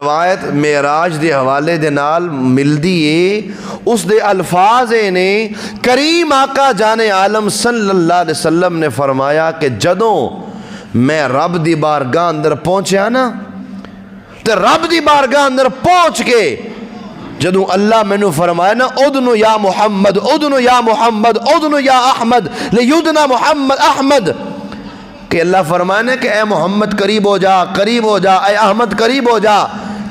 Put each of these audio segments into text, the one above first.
روایت معراج دے حوالے دے نال ملدی ہے، اس دے الفاظ نے کریم آقا جان عالم صلی اللہ علیہ وسلم نے فرمایا کہ جدوں میں رب دی بارگاہ اندر پہنچیا نا تے رب دی بارگاہ اندر پہنچ کے جدوں اللہ مینوں فرمایا نا ادنو یا محمد ادنو یا محمد ادنو یا احمد لیدنا محمد احمد، کہ اللہ فرمانے کہ اے محمد قریب ہو جا، قریب ہو جا، اے احمد قریب ہو جا،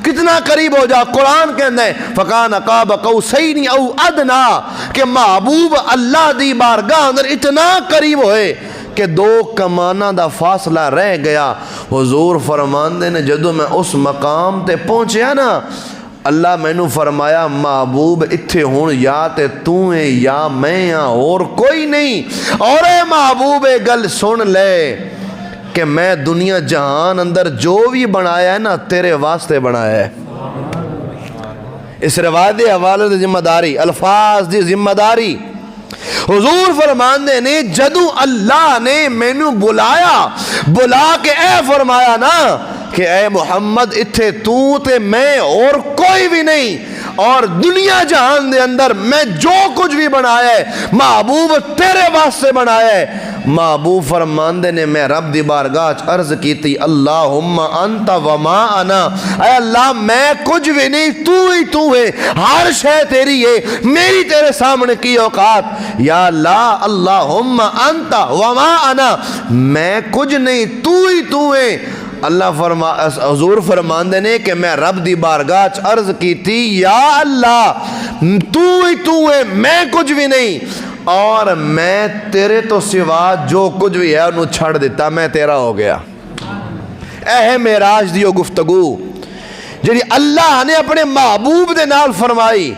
کتنا قریب ہو جا۔ قرآن کہنا ہے فَقَانَ قَابَ قَوْسَيْنِ اَوْ أَدْنَا، کہ محبوب اللہ دی بارگاہ اندر اتنا قریب ہوئے کہ دو کمانہ دا فاصلہ رہ گیا۔ حضور فرماندے نے جدو میں اس مقام تے پہنچیا نا، اللہ میں نو فرمایا محبوب اتھے ہون یا تے تو ہے یا میں ہاں اور کوئی نہیں، اور اے محبوب گل سن لے کہ میں دنیا جہان اندر جو بھی بنایا ہے نا تیرے واسطے بنایا ہے۔ اس روایت حوالے دی ذمہ داری، الفاظ دی ذمہ داری۔ حضور فرماندے نے جدو اللہ نے مینو بلا کے اے فرمایا نا کہ اے محمد اتھے تو تے میں اور کوئی بھی نہیں، اور دنیا جہان دے اندر میں جو کچھ بھی بنایا ہے محبوب تیرے واسطے بنایا ہے۔ محبوب فرماندے نے میں رب دی بارگاہ عرض کیتی اللہم انت وما انا، اے اللہ میں کچھ بھی نہیں، تو ہی تو ہے، ہر شے تیری ہے، میری تیرے سامنے کی اوقات۔ یا اللہ اللہم انت وما انا، میں کچھ نہیں، تو ہی تو ہے۔ حضور فرماندے نے کہ میں رب دی بارگاہ عرض کی تھی یا اللہ تو ہی تو ہے، میں کچھ بھی نہیں، اور میں تیرے تو سوا جو کچھ بھی ہے انہوں چھڑ دیتا، میں تیرا ہو گیا۔ اے معراج دیو گفتگو جڑی اللہ نے اپنے محبوب دے نال فرمائی۔